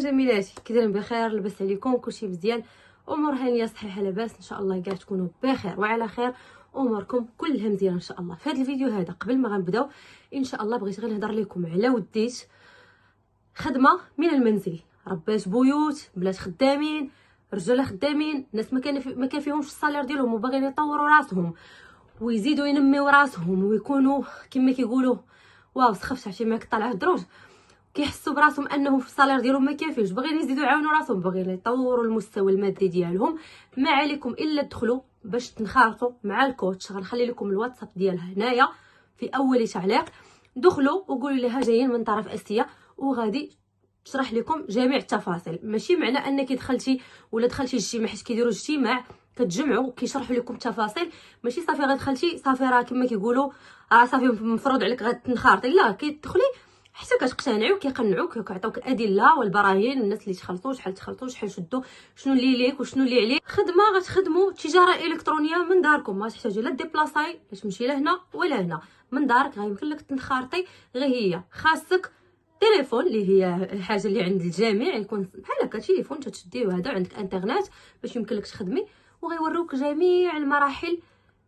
جميلاتي، كي دايرين بخير؟ لاباس عليكم؟ كلشي مزيان؟ امور هانيه صحيحه لاباس ان شاء الله، كاع تكونوا بخير وعلى خير، اموركم كلها مزيانه ان شاء الله. في هذا الفيديو هذا قبل ما غنبداو ان شاء الله بغيت غير نهضر لكم على وديت خدمه من المنزل، ربات بيوت، بلات خدامين، رجاله خدامين، ناس ما كان فيهمش الصالير ديالهم وباغيين يطوروا راسهم ويزيدوا ينميو راسهم ويكونوا كما كيقولوا واو سخفت عرفتي ما كطلع الدروج، كيحسوا براسهم انهم في الصالير ديالهم ما كافيش، باغيين يزيدوا يعاونوا راسهم، باغيين يطوروا المستوى المادي ديالهم. ما عليكم الا تدخلوا باش تنخرطوا مع الكوتش. غنخلي لكم الواتساب ديالها هنايا في اول تعليق، دخلوا وقولوا لها جايين من طرف اسيا وغادي تشرح لكم جميع التفاصيل. ماشي معنى انك دخلتي ولا دخلتي اجتماع، حيت كيديروا اجتماع كتجمعوا كيشرحوا لكم التفاصيل، ماشي صافي غتدخلتي صافي راه كما كيقولوا راه صافي مفروض عليك غتنخرطي. لا، كتدخلي حتى كتقتنعي وكيقنعوك وكيعطيوك الادله والبراهين، الناس اللي تخلطوا شحال تخلطوا شحال شدوا، شنو اللي ليك وشنو اللي عليك. خدمه غتخدموا تجاره الكترونيه من داركم، ما تحتاجوا لا ديبلاصاي باش تمشي لهنا ولا هنا، من دارك غيمكن لك تنخرطي. غير هي خاصك تليفون اللي هي الحاجه اللي عند الجميع، يكون بحال هكا تليفون تشديه وهذا، عندك انترنت باش يمكن لك تخدمي، وغيوروك جميع المراحل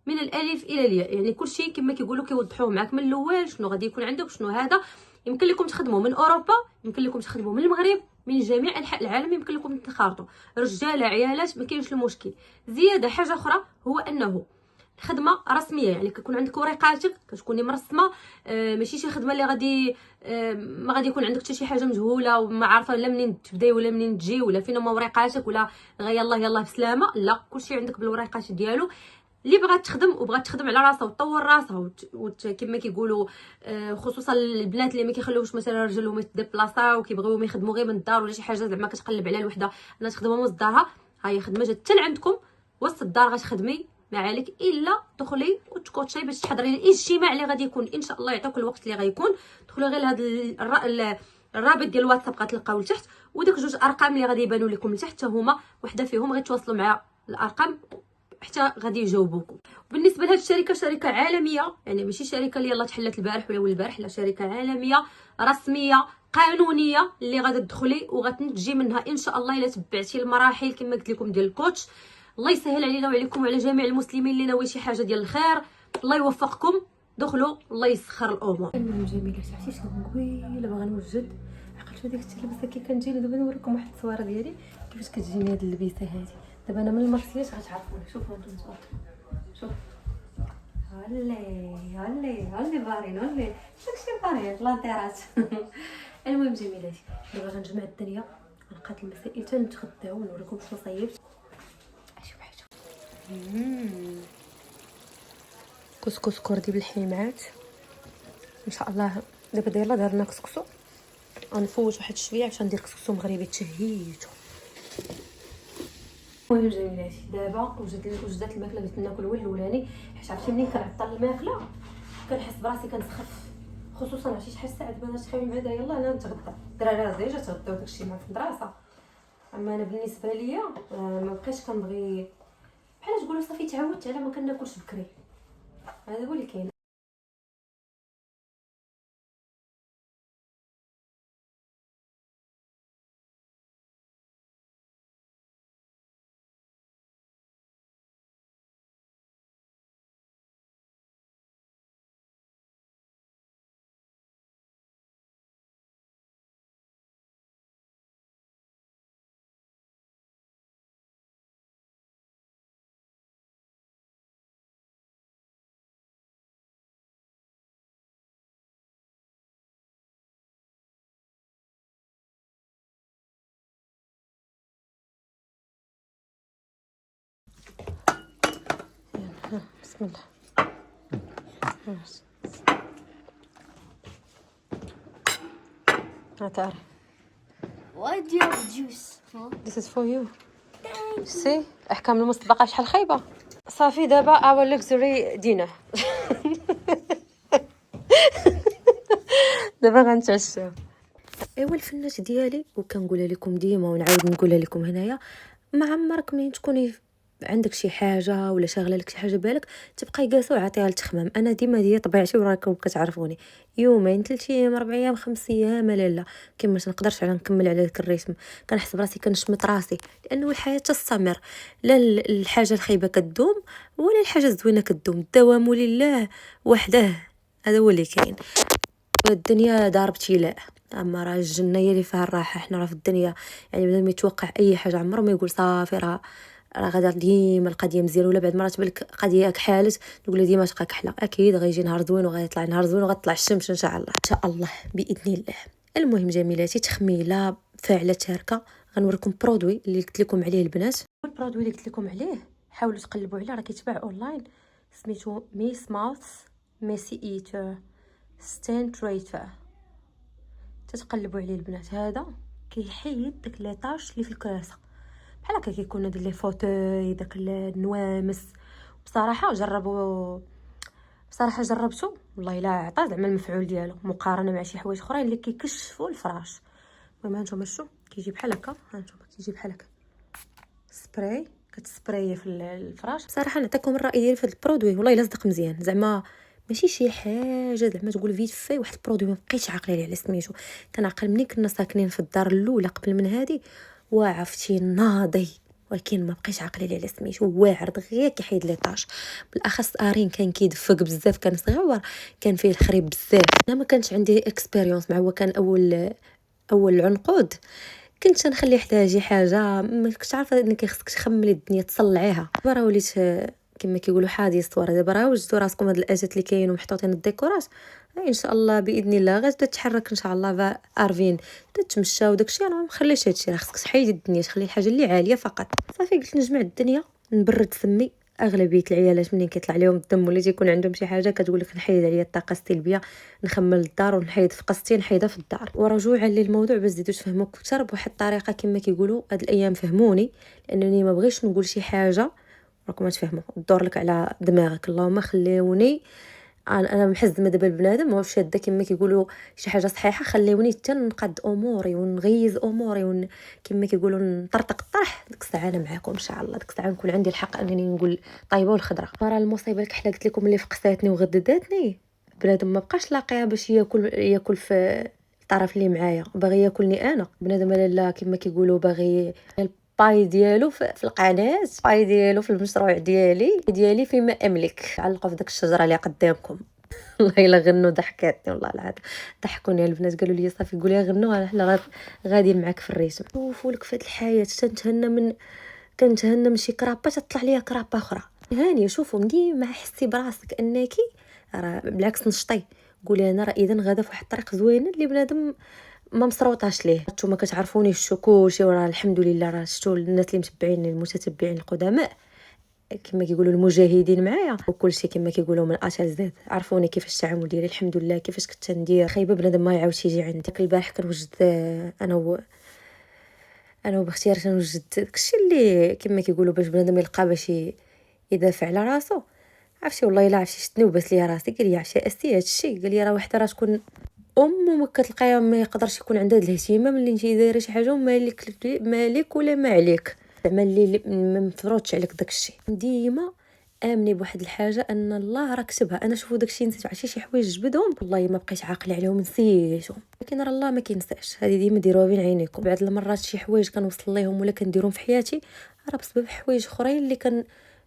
من الالف الى الياء، يعني كلشي كما كيقولوا كيوضحوه معاك من الاول شنو غادي يكون عندك شنو هذا. يمكن لكم تخدموا من اوروبا، يمكن لكم تخدموا من المغرب، من جميع انحاء العالم يمكن لكم تنخرطوا، رجاله عيالات ما كاينش المشكل. زياده حاجه اخرى هو انه خدمه رسميه، يعني كيكون عندك وريقاتك كتكوني مرسمه، ماشي شي خدمه اللي غادي ما غادي يكون عندك حتى شي حاجه مجهوله وما عارفه لا منين تبداي ولا منين تجي ولا فين هما وريقاتك ولا غير يلاه يلاه بسلامه. لا، كلشي عندك بالوريقات ديالو. اللي بغات تخدم وبغات تخدم على راسها وتطور راسها كما كيقولوا، خصوصا البنات اللي ما كيخليوش مثلا رجالهم يتديبلاصاو وكيبغيو يخدموا غير من الدار ولا شي حاجه زعما كتقلب على الوحده انا تخدم من دارها، ها هي خدمه جات حتى لعندكم وسط الدار غتخدمي. ما عليك الا تدخلي وتكوتشي باش تحضري الاجتماع اللي غادي يكون ان شاء الله، يعطيك الوقت اللي غيكون. دخلوا غير لهذا الرابط ديال الواتساب غتلقاو لتحت، وداك جوج ارقام اللي غادي يبانوا لكم لتحت هما وحده فيهم غيتواصلوا مع الارقام حتى غادي يجاوبوكم. بالنسبه لهاد الشركه شركه عالميه، يعني ماشي شركه اللي يلاه تحلت البارح ولا البارح، لا، شركه عالميه رسميه قانونيه اللي غادي تدخلي وغتنتجي منها ان شاء الله الا تبعتي المراحل كما قلت لكم ديال الكوتش. الله يسهل علينا وعليكم وعلى جميع المسلمين اللي ناوي شي حاجه ديال الخير، الله يوفقكم. دخلوا الله يسخر الامور. المهم جميله، عرفتي شنو مقويله باغا نوجد، عقلت ديك اللبسه كي كنجيني دابا نوريكم واحد التصويره ديالي كيفاش كتجيني هاد اللبسه هادي. دابا انا من المرسيات غتعرفوني، شوفوا انتم شوف هالي بارين داكشي بارين لانتيرات. المهم جميلاتي، دابا غنجمع الدنيا نقاد المسائل حتى نتغداو ونوريكم شنو صايبت. شوف كسكس كردي بالحيمات ان شاء الله. دابا دايره دارنا كسكسو، غنفوت واحد شويه عشان ندير كسكسو مغربي تشهيتو. المهم جميلاتي دابا وجدت الماكله بغيت ناكل هو الاولاني، حيت عرفتي ملي كنعطل الماكله كنحس براسي كنسخف، خصوصا عرفتي شحال الساعه دابا انا تخيل بعدا يلاه انا نتغدى، الدراري راه جا تغداو داكشي مع المدرسه. اما انا بالنسبه ليا ما بقيتش كنبغي، بحال تقولوا صافي تعودت على ما كناكلش بكري، هذا هو اللي كاين. بسم الله. هاتاري. Why do you have juice? Huh? This is for you. سي احكام المسبقه شحال خايبه. صافي دابا اور لكزوري دينر. دابا غنتعشاو. ايوا الفنات ديالي، وكنقولها لكم ديما ونعاود نقولها لكم هنايا، ما عمرك منين تكوني عندك شي حاجه ولا شاغله لك شي حاجه بالك تبقاي جالسه وعطيها لتخمم. انا ديما هي طبيعتي وراكم كتعرفوني، يومين 3 ايام 4 ايام 5 ايام لا كيما ما نقدرش على نكمل على ذاك الريتم. كنحسب راسي كنشمت راسي، لانه الحياه تستمر، لا الحاجه الخايبه كتدوم ولا الحاجه الزوينه كتدوم، الدوام لله وحده، هذا هو اللي كاين. الدنيا دار ابتلاء، اما راه الجنه هي اللي فيها الراحه. حنا راه في الدنيا يعني بنادم يتوقع اي حاجه عمره ما يقول صافي راه غادا ديما القضيه مزيانه، ولا بعد مرات بالك قضيه حالت تقول ديما تبقى كحله. اكيد غيجي نهار زوين وغيطلع نهار زوين وغتطلع الشمس ان شاء الله، ان شاء الله باذن الله. المهم جميلاتي، تخميله فاعله تاركه. غنوريكم برودوي اللي قلت لكم عليه البنات. البرودوي اللي قلت لكم عليه حاولوا تقلبوا عليه، راه كيتباع اونلاين، سميتو ميس ماوث ميسي ايتر ستانتريتر. تتقلبوا عليه البنات. هذا كيحيد داك ليطاج اللي في الكراسه، بحال هكا كيكون هاد لي فوتوي داك النوامس. بصراحه جربته والله الا عطى زعما المفعول ديالو مقارنه مع شي حوايج اخرين اللي كيكشفوا الفراش. المهم هانتوما شو كيجي بحال هكا، هانتوما كيجي بحال هكا سبراي، كتسبراي في الفراش. بصراحه نعطيكم الراي ديالي في هذا البرودوي، والله الا صدق مزيان، زعما ماشي شي حاجه زعما تقول فيت في واحد البرودوي ما بقيتش عاقله عليه على سميتو. كنعقل ملي كنا ساكنين في الدار الاولى قبل من هذه، وعرفتي ناضي، ولكن ما بقيتش عاقله عليه على سميتو. واعر دغيا كيحيد ليطاج، بالاخص ارين كان كيدفق بزاف، كان صغير كان فيه الخريب بزاف. انا ما كانش عندي اكسبيريونس مع، هو كان اول عنقود، كنت نخلي حتى شي حاجه ما كنتش عارفه انك خصك تخملي الدنيا تصلعيها. دابا وليت كما كيقولوا حادي الصوره. دابا راه وجدوا راسكم هاد الاجات اللي كاينين ومحطوطين الديكورات، ان شاء الله باذن الله غتبدا تحرك ان شاء الله. ارفين بدا تمشى وداكشي، انا ما مخليش هادشي، راه خصك تحيدي الدنيا، تخلي الحاجه اللي عاليه فقط. صافي قلت نجمع الدنيا نبرد فمي. اغلبيه العيالات منين كيطلع لهم الدم ولا تيكون عندهم شي حاجه كتقول لك نحيد عليا الطاقه السلبيه، نخمل الدار ونحيد في قصتي نحيدها في الدار. ورجوعا للموضوع باش تزيدوا تفهموا اكثر بواحد الطريقه كما كيقولوا هاد الايام فهموني، لانني ما بغيتش نقول شي حاجه راكم ما تفهموا تدور لك على دماغك. اللهم خليوني انا محزمه دابا البنادم واش شاده كما كيقولوا شي حاجه صحيحه، خليوني حتى نقد اموري ونغيز اموري كما كيقولوا نطرطق الطرح. ديك الساعه انا معاكم ان شاء الله، ديك الساعه نكون عندي الحق انني نقول طيبه والخضره. راه المصيبه الكحله قلت لكم اللي فقستني وغدداتني، بنادم ما بقاش لاقيها باش ياكل في الطرف اللي معايا، باغي ياكلني انا. بنادم لا كما كيقولوا باغي باي ديالو في القناه، باي ديالو في المشروع ديالي فيما املك. علقوا في داك الشجره اللي قدامكم. والله الا غنوا ضحكاتني والله العظيم، ضحكوني البنات قالوا لي صافي قولي غنوا حنا غاديين معاك في الريتم. شوفوا لك في هذه الحياه كنتهنى من شي كرابه تطلع ليا كرابه اخرى. هانيه شوفوا ديما حسي براسك انك راه بالعكس نشطي، قولي انا راه اذا غادا في واحد الطريق زوينه اللي بنادم ما مصروطاش ليه. نتوما كتعرفوني الشكوشي، وراه الحمد لله راه شفتوا الناس اللي متبعين المتتبعين القدماء كما كيقولوا المجاهدين معايا وكل شيء كما كيقولوا من اتى لزاد، عرفوني كيفاش التعامل ديالي الحمد لله، كيفاش كنت ندير خايبه بنادم ما يعاودش يجي عندي. البارح كنوجد انا وبختيار كنوجد داكشي اللي كما كيقولوا باش بنادم يلقى باش يدافع على راسو. عرفتي والله الا عرفتي شتني وبس لي راسي، قال لي عرفتي اسي هادشي، قال لي راه وحده راه تكون وما كتلقايها ما يقدرش يكون عندها الاهتمام اللي انت دايره شي حاجه مالك ولا ما عليك، زعما اللي ما مفروضش عليك داكشي. ديما امني بواحد الحاجه ان الله راه كتبها. انا شوفوا داكشي نسيت، عرفتي شي حوايج جبدهم والله ما بقيت عاقله عليهم نسيتهم، لكن راه الله ما كينساش. هذه ديما ديروها بين عينيكم. بعض المرات شي حوايج كنوصل ليهم ولا كنديرهم في حياتي راه بسبب حوايج اخرين اللي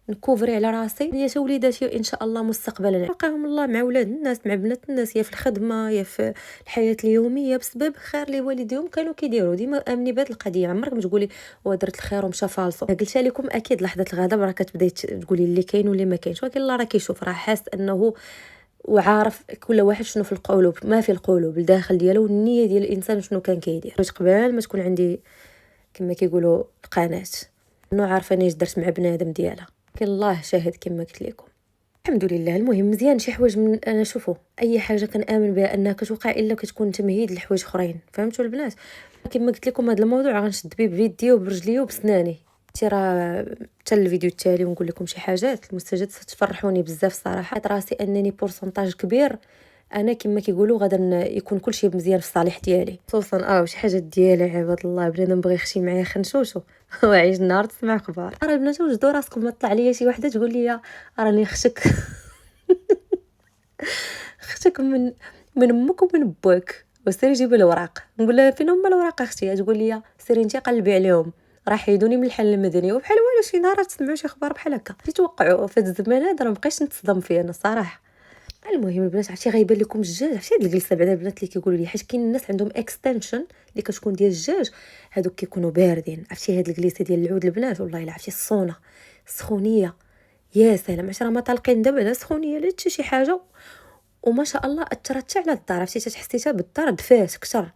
نكوفري على راسي هي وليداتي ان شاء الله مستقبلا، نلقاهم الله مع ولاد الناس مع بنات الناس، يا في الخدمه يا في الحياه اليوميه، بسبب خير اللي والديهم كانوا كيديروا. ديما امني بهذه القضيه، عمرك ما تقولي درت الخير ومشى فالصو. قلتها لكم اكيد لحظه الغضب راه كتبداي تقولي اللي كاين واللي ما كاينش، ولكن الله راه كيشوف، راه حاس انه وعارف كل واحد شنو في القلوب، ما في القلوب الداخل ديالو، والنيه ديال الانسان شنو كان كيدير. قبل ما تكون عندي كما كيقولوا القناه انه عارفه انا اش درت مع بنادم ديالها، كي الله شاهد كما قلت لكم. الحمد لله. المهم مزيان شي حوايج من انا شوفوا اي حاجه كنامن بها انها كتوقع الا كتكون تمهيد لحوايج اخرين، فهمتوا البنات؟ كما قلت لكم هذا الموضوع غنشد بيه بيدي وبرجلي وبسناني. راه حتى الفيديو التالي ونقول لكم شي حاجات المستجدات تفرحوني بزاف صراحه. راسي انني بورسنتاج كبير انا كما كيقولوا غادا يكون كلشي مزيان في الصالح ديالي، خصوصا شي حاجه ديالي عباد الله بنادم بغى يخشي معايا خنشوشو وعيش النهار تسمع اخبار. راه البنات وجدوا راسكم ما طلع ليا شي وحده تقول لي راني خشك خشك من امك ومن باك وسيري جيبي الوراق. نقول لها فين هما الوراق اختي؟ تقول لي سيري انت قلبي عليهم راه حيدوني من الحل المدني. وبحال والو شي نهار تسمعوا شي اخبار بحال هكا تتوقعوا في هذا الزمان هذا. راه مابقيتش نتصدم فيه انا الصراحه. المهم البنات عرفتي غيبان لكم الدجاج. عرفتي هاد الجلسه بعدا البنات اللي كيقولوا لي حيت كاين الناس عندهم اكستنشن اللي كتكون ديال الدجاج هادوك كيكونوا باردين. عرفتي هاد الجلسه ديال العود البنات والله الا عرفتي الصونه السخونيه يا سلام. عرفتي راه ما طالقين دابا لا سخونيه لا حتى شي حاجه وما شاء الله اثرت حتى على الدار. عرفتي تحسيتها بالدار دفات اكثر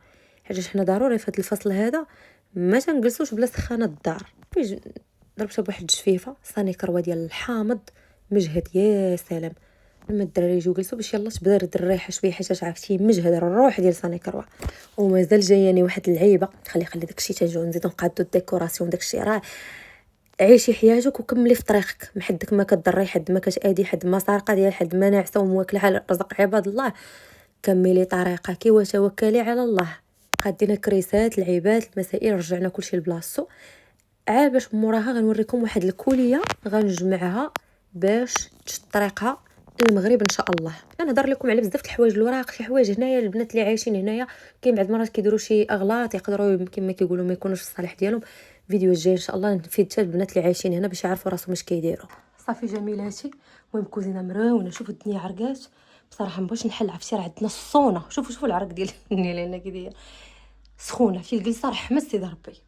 حيت حنا ضروري في هذا الفصل هذا ما تنجلسوش بلا سخانه الدار. ضربتها بواحد الجفيفه صاني كروه ديال الحامض مجهد يا سلام. لما الدراري يجيو جلسوا باش يلاه تبدا الريحه شويه حيت عرفتي مجهد الروح ديال صاني كروه. ومازال جاياني واحد اللعيبه خلي داكشي تنجيو نزيدو نقادو الديكوراسيون داكشي. راه عيشي حياتك وكملي في طريقك محدك ما كضري حد ما كتادي حد ما سارقه ديال حد ما ناعسه ومواكله على الرزق عباد الله. كملي طريقك وتوكلي على الله. خدينا كريسات لعيبات المسائل رجعنا كلشي لبلاصتو. عاد باش موراها غنوريكم واحد الكوليه غنجمعها باش تشد طريقها المغرب ان شاء الله. غنهضر لكم على بزاف د الحوايج الوراق شي حوايج هنايا البنات اللي عايشين هنايا كاين بعض المرات كيديروا شي اغلاط يقدروا كما كيقولوا ما يكونوش في الصالح ديالهم. فيديو الجاي ان شاء الله نفيد حتى البنات اللي عايشين هنا باش يعرفوا راسهم اش كيديروا. صافي جميلاتي. المهم كوزينه مراونه. شوفوا الدنيا عرقات بصراحه مابغيتش نحل. عرفتي راه عندنا الصونه. شوفوا العرق ديال هنا كيداير سخونه في الجلسه رحمه سيدي ربي.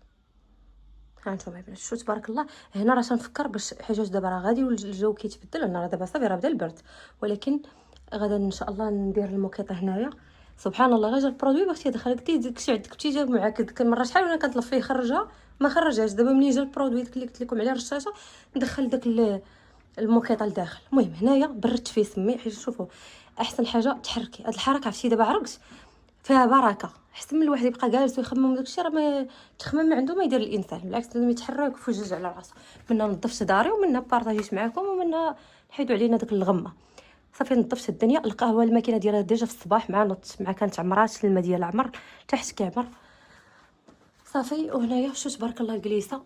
ها نتوما البنات شو تبارك الله. هنا راه تنفكر باش حيت دابا راه غادي والجو كيتبدل. انا راه دابا صافي راه بدا البرد ولكن غدا ان شاء الله ندير الموكيطه هنايا. سبحان الله غير جا البرودوي باغتي دخل قلت لي داكشي عندك كنتي جاب معاك ديك المره شحال وانا كنطلب فيه يخرجها ما خرجهاش. دابا ملي جا البرودوي داك اللي قلت لكم عليه الرشاشه ندخل داك الموكيطه لداخل. المهم هنايا بردت فيه سمي حيت شوفوا احسن حاجه تحركي هاد الحركه. عرفتي دابا عرقت فيها بركه احسن من الواحد يبقى جالس ويخمم داكشي. راه ما تخمم ما عنده ما يدير الانسان بالعكس لازم يتحرك ويفوجج على راسو. منا نظفت داري ومنا بارطاجيت معكم ومنا حيدوا علينا داك الغمه. صافي نظفت الدنيا. القهوه الماكينه ديالها ديجا في الصباح مع نط مع كانت عمرات الماء ديال العمر تحت كيعمر صافي. وهنايا شو تبارك الله الجليسه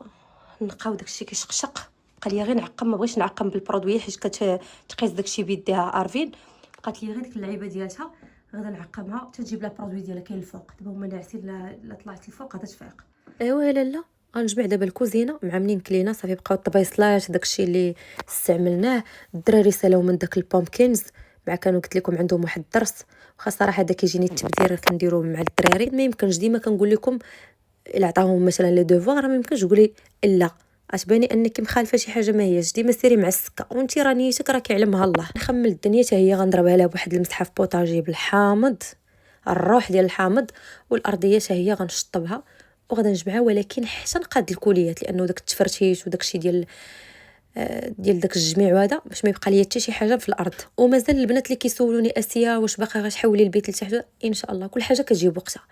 نقاو داكشي كيشقشق. بقى لي غير نعقم ما بغيتش نعقم بالبرودوي حيت كتقيس داكشي بيديها ارفين. بقات لي غير ديك اللعيبه ديالها غادا نعقمها تجيب لها برودوي ديالها كاين الفوق. دابا هما ناعسين لا طلعت الفوق غادا تفيق. ايوا لا غنجمع دابا الكوزينه مع منين كلينا صافي بقاو الطبيصلات داكشي اللي استعملناه. الدراري سالاو من داك البومكينز مع كانوا قلت لكم عندهم واحد الدرس واخا صراحه هذا كيجيني التبذير كنديروه مع الدراري. ما يمكنش ديما كنقول لكم الا عطاهم مثلا لي دوفوار ما يمكنش تقولي لا عتباني انك مخالفه شي حاجه ما هياش. ديما سيري مع السكه وانت راه نيتك راه كيعلمها الله. نخمل الدنيا حتى هي غنضربها لها بواحد المسحه في بوطاجي بالحامض الروح ديال الحامض. والارضيه حتى هي غنشطبها وغادا نجمعها ولكن حتى نقاد الكوليات لانه داك التفرتيش وداكشي ديال داك الجميع هذا باش ما يبقى ليا حتى شي حاجه في الارض. ومازال البنات اللي كيسولوني اسيا واش باقا غتحولي البيت لتحت ان شاء الله كل حاجه كتجي بوقتها.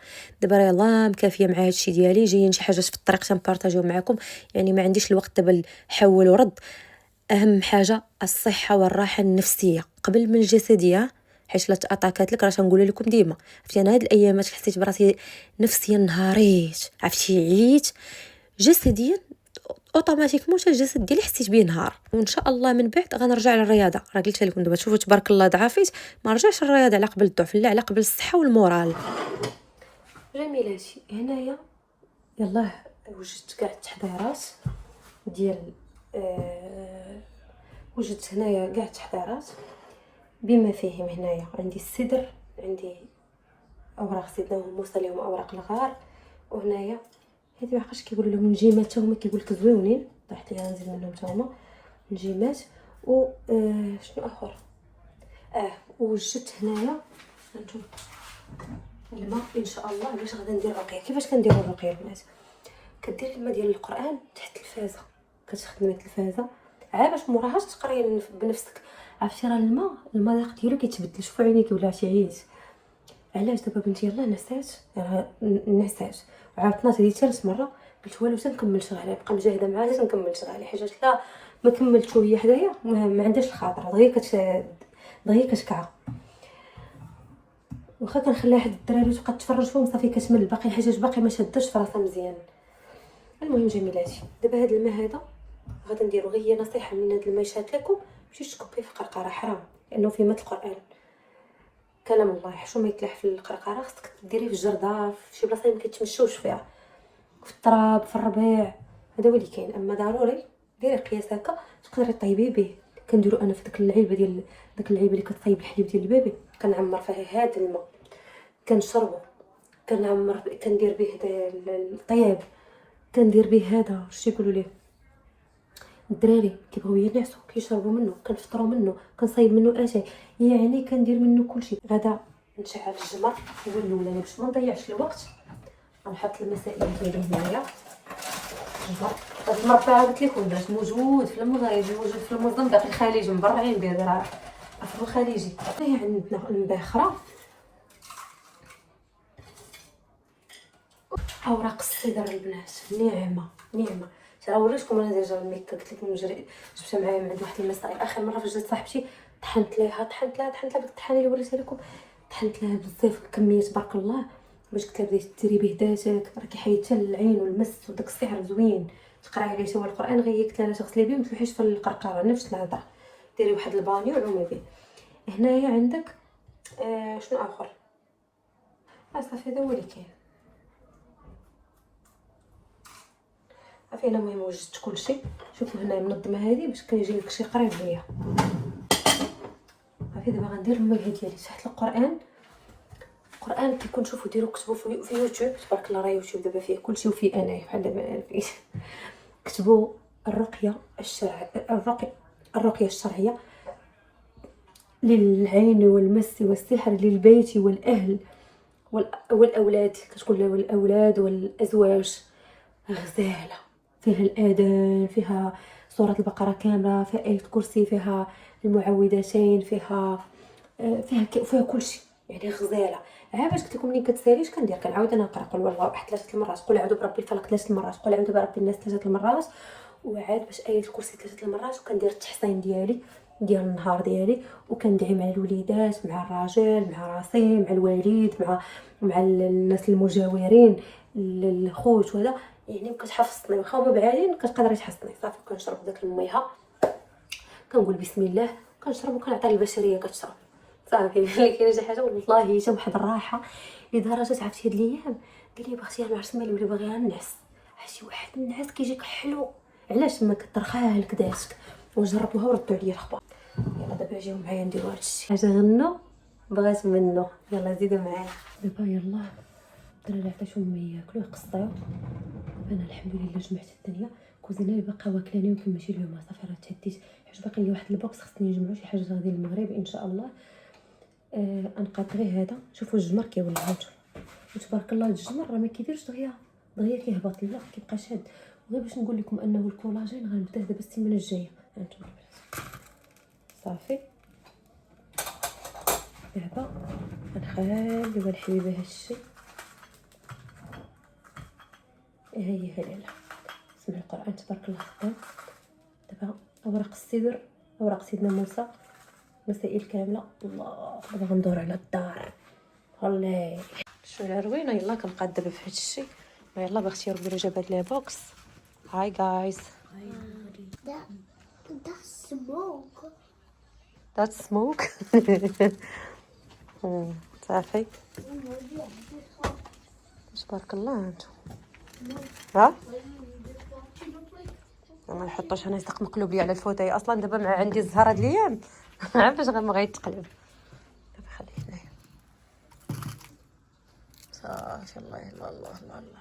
دابا راه يلاه مكافيه مع هادشي ديالي جايين شي حاجات في الطريق تنبارطاجيو معكم يعني ما عنديش الوقت دابا حول ورد. اهم حاجه الصحه والراحه النفسيه قبل من الجسديه حيت لا تاتاكات لك راه تنقول لكم ديما. عرفتي انا هاد الايامات حسيت براسي نفسيا نهاريت عرفتي عييت جسديا اوتوماتيكمون حتى الجسد ديالي حسيت بيه نهار. وان شاء الله من بعد غنرجع للرياضه. راه قلت لكم دابا شوفوا تبارك الله ضعفيت ما رجعش للرياضه على قبل الضعف لا على قبل الصحه والمورال. جميلاتي هنايا يلاه وجدت كاع التحضيرات ديال وجدت هنايا كاع التحضيرات بما فيهم. هنايا عندي السدر عندي اوراق زدناهم وصليهم اوراق الغار. وهنايا هادي واخاش كيقولوا لهم نجيمات هما كيقول لك زويونين طيحت ليها نزيد منهم حتى هما نجيمات. و شنو اخر وجدت هنايا هانتوما الماء ان شاء الله باش غادي ندير الرقيه. كيفاش كنديروا الرقيه البنات؟ كديري الماء ديال القران تحت الفازه كتخدمي التلفازه عا باش موراها تقري بنفسك. عرفتي راه الماء المذاق ديالو كيتبدل. شوفوا عينيك ولاتي عييت علاش دابا بنتي يلاه نسات نسات وعاودت ناضت هذه ثالث مره قلت والو تنكمل شغالي بقى مجاهده معاها تنكمل شغالي حيت لا ما كملتش وهي حدايا ما عندهاش الخاطر دغيا كتكعى. واخا كنخليها حد الدراري تبقى تفرج فيهم صافي كتمل، باقي الحاجات باقي ما شاداش فراسها مزيان. المهم جميلاتي، دابا هذا الماء هذا غادي نديرو، غير هي نصيحه من هذا الماء شات لكم، ماشي تكبيه في القرقره، حرام، لانه فيه ماء القران، كلام الله حشو ما يتلاح في القرقره، خصك ديريه في الجرده، في شي بلاصه ما كيتمشوش فيها، في التراب، في الربيع، هذا هو اللي كاين. اما ضروري ديري قياس هكا تقدري طيبيه به. كنديرو انا في ديك اللعيبه ديال داك اللعيبه اللي كطيب الحليب ديال البيبي، كنعمر فيها هذا الماء كنشربو، كندير به الطياب، كندير به هذا شتي يقولوا ليه الدراري كيبغيو ينعسوا كيشربوا منه، كنفطروا منه، كنصايب منه اتاي، يعني كندير منه كلشي. غدا نشعل الجمر هو الاولاني باش ما نضيعش الوقت، غنحط المسائل ديالي هنايا. هاد المربى قلت لكم باش موجود في المغرب، موجود في الموزمبيق الخليج، مبرعين به راه في الخليجي. هي عندنا المباخره، اوراق السدر البنات ناعمه ناعمه. وريتكم انا ديجا الميك قلت لكم نجري جبتها معايا من عند واحد المصايب. اخر مره فاش جات صاحبتي طحنت لها بداك الطحانه اللي وريتها لكم، طحنت لها بزاف كميه تبارك الله، باش قلت لها بديتي ديري به ذاتك، راه كيحيد حتى العين والمس وداك السحر زوين، تقراي عليه حتى هو القران. غير قلت لها تغسلي به ما تلوحيش في القرقره، نفس الهضره، ديري واحد البانيو عومي به. هنايا عندك شنو اخر، صافي هذا هو اللي كاين. صافي انا المهم وجدت كلشي. شوفوا هنا منظمه هذه باش كيجي لك شي قريب ليا. صافي دابا غندير الماء ديالي تحت القران كيكون. شوفوا ديروا كتبوا في يوتيوب، تبارك الله راه يوتيوب دابا فيه كلشي، وفي انايا بحال دابا كتبوا الرقيه الشرعيه للعين والمس والسحر للبيت والاهل والاولاد، كتقول والاولاد والازواج. غزاله فيها الاذان، فيها سوره البقره كامله، فيها ايه الكرسي، فيها المعوذتين، فيها كلشي، يعني غزاله. عا باش قلت لكم ملي كتساليش كندير كنعاود انا نقرا قل والله احد 3 المرات، قل اعوذ برب الفلق 3 المرات، قل اعوذ برب الناس 3 المرات، وعاد باش ايه الكرسي 3 المرات، وكندير التحصين ديالي ديال النهار ديالي، وكندعي مع الوليدات، مع الراجل، مع راسي، مع الوالد، مع الناس المجاورين، الخوت وهذا، يعني كتحفظني واخا هما بعالين كتقدر تحفظني. صافي كنشرب داك الميها، كنقول بسم الله، كنشرب وكنعطي البشريه كتشرب. صافي اللي كاينه شي حاجه والله حتى واحد الراحه لدرجه عرفتي هاد الايام قال لي بغيتي ما عرفتش مالي، ولا باغيها نعس، عرفتي واحد النعاس كيجيك حلو، علاش ما كترخاها لك داسك. وجربوها وردوا عليا الخبر. يلا دابا جيو معايا نديرو هادشي. حاجه غنو بغات منه، يلا زيدوا معايا دابا. يلا الدراري عطيتهم ياكلوا يقسطيو، انا الحمد لله جمعت الدنيا. كوزينه اللي باقا واكلاني وكنمشي اليوم صافي راه تهديت، حيت باقي لي واحد البوكس خصني نجمعو شي حاجه غادي للمغرب ان شاء الله. انقاد غير هذا. شوفوا الجمر كيولع هانتوما، وتبارك الله الجمر راه ما كيديرش دغيا كيهبط لله كيبقى شاد. وغير باش نقول لكم انه الكولاجين غنبداه دابا السيمانه الجايه هانتوما صافي. دابا غنخليو الحبيبه هادشي. هي لاله سمع القران تبارك الله خدام. دابا اوراق السدر، اوراق سيدنا موسى، مسائل كامله. الله دابا غندور على الدار. الله شو روينه. يلا كنقاد دابا في هادشي. يلا بختي ربي جابت لي بوكس. هاي جايز، That's smoke. that's smoke. صافي تبارك الله. هانتو ها ما نحطوش هنا يسق مقلوب لي على الفوتاي اصلا. دابا مع عندي الزهر هاد الايام عارف باش ما غيتقلب. دابا خليه هنايا صافي. الله الله الله الله.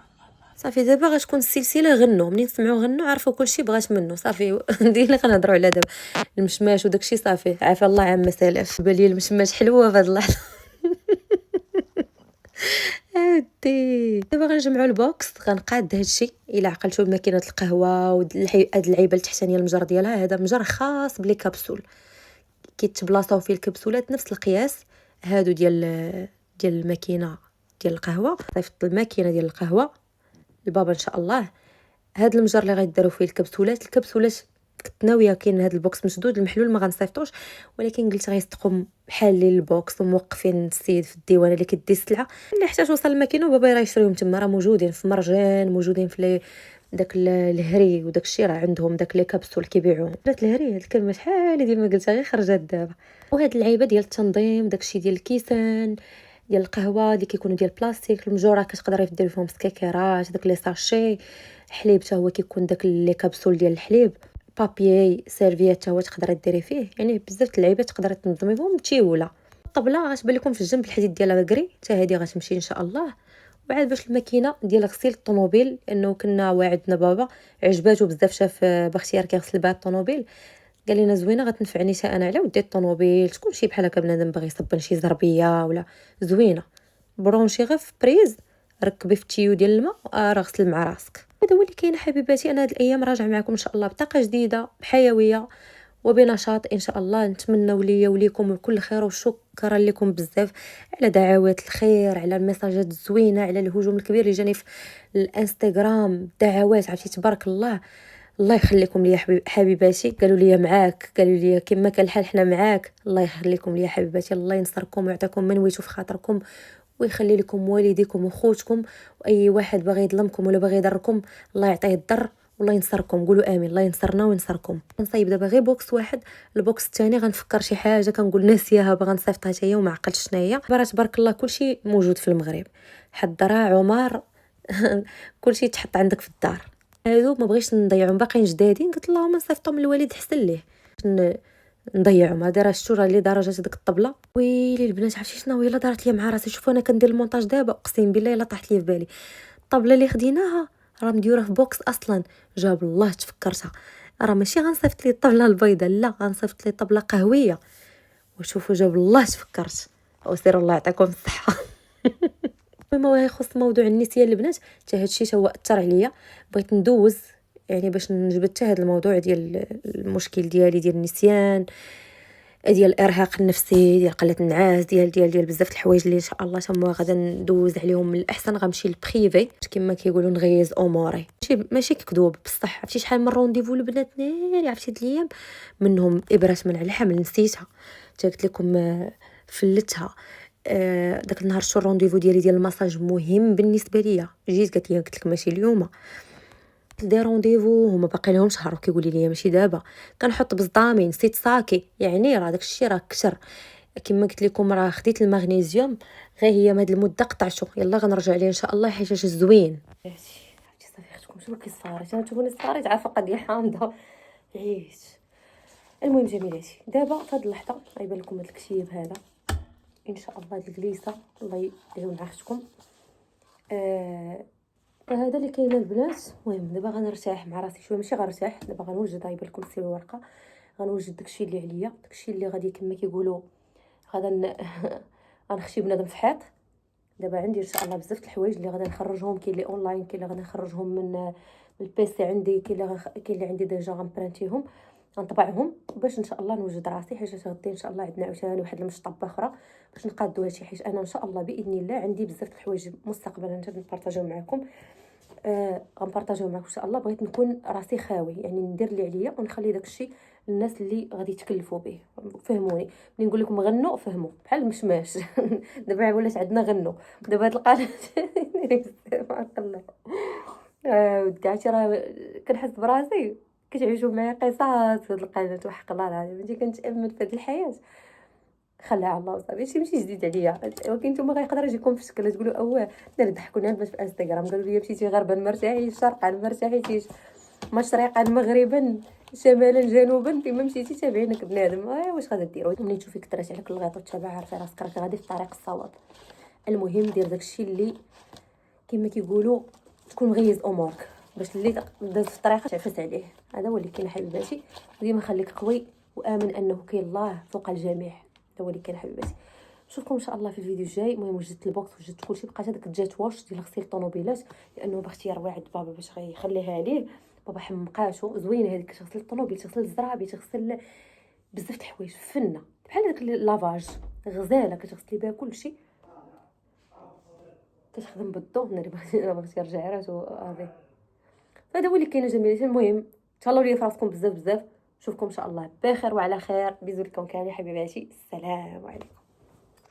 صافي دابا غتكون السلسله غنوا. منين سمعوا غنوا عرفوا كلشي بغات منه. صافي دينا كنهضروا على دابا المشماش وداكشي. صافي عافا الله عما سلف. بالي المشماش حلوه في هاد اللحظه. ودي دابا غنجمعوا البوكس. غنقاد هادشي الا عقلتوا بماكينه القهوه هاد اللعيبه التحتانيه المجر ديالها. هذا مجر خاص بلي كبسول كيتبلاصاو فيه الكبسولات نفس القياس هادو ديال الماكينه ديال القهوه. صيفط الماكينه ديال القهوه لبابا ان شاء الله. هاد المجر اللي غيديروا فيه الكبسولات كنت ناويه كاين هذا البوكس مشدود المحلول ما غنصيفطوش، ولكن قلت غيصدقوا حالين البوكس وموقفين السيد في الديوانه اللي كدي السلعه اللي حتى وصل الماكينه وبابا راه يشريهم تما، راه موجودين في مرجان، موجودين في داك الهري وداك الشيء، راه عندهم داك لي كابسول كيبيعوهم. بنات الهري هاد الكلمه شحال ديما قلتها غير خرجت دابا. وهاد اللعيبه ديال التنظيم داك الشيء ديال الكيسان ديال القهوه اللي كيكونوا ديال البلاستيك، المجوره كتقدري ديري فيهم سكيكيرات، داك لي ساشي حليب حتى هو كيكون داك لي كابسول ديال الحليب، بابيي سيرفيات حتى هو تقدري ديري فيه، يعني بزاف د اللعيبات تقدري تنظمي فيهم تيوله. الطبله غتبان لكم في الجنب الحديد ديالها بكري حتى هذه غتمشي ان شاء الله. وعاد باش الماكينه ديال غسيل الطوموبيل، لانه كنا واعدنا بابا عجباتو بزاف، شاف باختيار كيغسل بها الطوموبيل، قال لنا زوينه غتنفعني حتى انا على ودي الطوموبيل، تكون شي بحال هكا بنادم باغي يصبن شي زربيه ولا زوينه، برونشي غير في بريز، ركبي في التيو ديال الماء راه غسل مع راسك. هذا هو اللي كاين حبيباتي. انا هاد الايام راجع معكم ان شاء الله بطاقه جديده بحيويه وبنشاط ان شاء الله. نتمنوا ليا وليكم كل خير، وشكرا لكم بزاف على دعوات الخير، على المساجات الزوينه، على الهجوم الكبير اللي جاني في الانستغرام، دعوات عرفتي تبارك الله. الله يخليكم ليا حبيباتي، قالوا لي معاك، قالوا لي كما كان الحال حنا معاك. الله يخليكم ليا حبيباتي، الله ينصركم ويعطيكم من ويتو في خاطركم، ويخلي لكم والديكم وخوتكم، واي واحد باغي يظلمكم ولا باغي يضركم الله يعطيه الضر والله ينصركم. قولوا امين، الله ينصرنا وينصركم. نصايب دابا غير بوكس واحد، البوكس الثاني غنفكر شي حاجه كنقول ناسياها باغا نصيفطها حتى هي وما عقلتش شنو هي. تبارك الله كلشي موجود في المغرب، حضرها عمر كلشي تحط عندك في الدار. هادو ما بغيتش نضيعهم باقيين جدادين، قلت اللهم نصيفطهم للوالد حسن ليه نضيعهم. هذا راه شتو راه اللي درجه ديك الطبله. ويلي البنات عرفتي شنو يلا دارت لي مع راسي. شوفوا انا كندير المونتاج دابا اقسم بالله يلا طاحت لي في بالي الطبله اللي خديناها راه مديوره في بوكس اصلا، جاب الله تفكرتها، راه ماشي غنصيفط لي الطبله البيضاء، لا غنصيفط لي طبله قهويه. وشوفوا جاب الله تفكرت، وسير الله يعطيكم الصحه. بما يخص موضوع النسيان البنات، حتى هادشي تا هو اثر عليا، بغيت ندوز يعني باش نجبد حتى هذا الموضوع ديال المشكل ديالي ديال النسيان، ديال الارهاق النفسي، ديال قله النعاس، ديال بزاف د الحوايج اللي ان شاء الله تما غادا ندوز عليهم. من الاحسن غنمشي للبريفي كما كيقولوا نغيز اموري، ماشي كذوب بصح. عرفتي شحال من رونديفو البنات ناري عرفتي هاد الايام، منهم ابره منع الحمل نسيتها حتى قلت لكم فلتها. داك النهار شو الرونديفو ديالي ديال المساج مهم بالنسبه ليا، جيت قالت لي قلت لك ماشي اليوم دي رونديفو هما باقي لهم شهر وكيقولي لي ماشي دابا. كنحط بصدامي نسيت صاكي، يعني راه داكشي راه كثر. كما قلت لكم راه خديت المغنيسيوم غير هي هاد المده قطعته، يلا غنرجع ليه ان شاء الله حيت زوين. عرفتي صافي اختكم شنو كيصاري تشوفوني صاريت عارفه قضيه حامضه عييت. المهم جميلاتي دابا في هاد اللحظه غيبان لكم هاد الكتيب هذا ان شاء الله، هاد الجليسه الله يعاون مع اختكم. هذا اللي كاين البنات. المهم دابا غنرتاح مع راسي شويه، ماشي غنرتاح دابا غنوجد غيبان لكم سير الورقه، غنوجد داكشي اللي عليا، داكشي اللي غادي كما كيقولوا غادا غنخشي بنادم في حيط. دابا عندي ان شاء الله بزاف د الحوايج اللي غادا نخرجهم، كاين اللي اونلاين، كاين اللي غادا نخرجهم من البيسي عندي، كاين اللي عندي ديجا غنبرانتيهم غنطبعهم باش ان شاء الله نوجد راسي، حيت غادي ان شاء الله عندنا عاوتاني واحد المشطبه اخرى باش نقادو هادشي، حيت انا ان شاء الله باذن الله عندي بزاف د الحوايج مستقبلا نبارطاجيو معكم. غنبارطاجيو معكم ان شاء الله. بغيت نكون راسي خاوي، يعني ندير اللي عليا ونخلي داكشي للناس اللي غادي يتكلفوا به. فهموني ملي نقول لكم غنوا فهموا بحال المشماش. دابا ولات عندنا غنوا دابا هاد القناه تبارك الله. ودعتي راه كنحس براسي كتعيشوا معايا قصص هاد القناه، وحق الله العظيم ملي كنتامل في هاد الحياه خليها على الله وصافي. شي ماشي جديد عليا، ولكن نتوما غيقدر يجيكم في شكل تقولوا دار ضحكونا البنات في انستغرام قالوا لي مشيتي غربا ما مرتاحيش، شرقا ما مرتاحيتيش، مشرقا مغربا شمالا جنوبا، فيما مشيتي تابعينك بنادم. واش غادا ديروا ملي تشوفي كثرات عليك الغيط وتتابع عارفه راسك راك غادي في الطريق الصواب. المهم دير داكشي اللي كما كيقولوا تكون مغيز امورك باش اللي داز في الطريق تعفس عليه. هذا هو اللي كاين حبيباتي، وديما خليك قوي وامن انه كاين الله فوق الجميع. هذا هو اللي كاين حبيباتي. نشوفكم ان شاء الله في الفيديو الجاي. المهم وجدت البوكس وجدت كلشي، بقات هذاك الجات واش ديال غسيل الطوموبيلات لانه باختيار واعد بابا باش غيخليها ليه. بابا حمقاتو زوينه هذيك، تغسل الطوموبيل تغسل الزرابي تغسل بزاف د الحوايج فنه بحال داك لافاج غزاله كتغسلي بها كلشي، كتخدم بالضوء ناري. باغي يرجع راسو هذا. فهذا هو اللي كاين جميلاتي. المهم تهلاو ليا في راسكم بزاف بزاف. نشوفكم ان شاء الله بخير وعلى خير. بيزو لكم كاملين حبيباتي، السلام عليكم.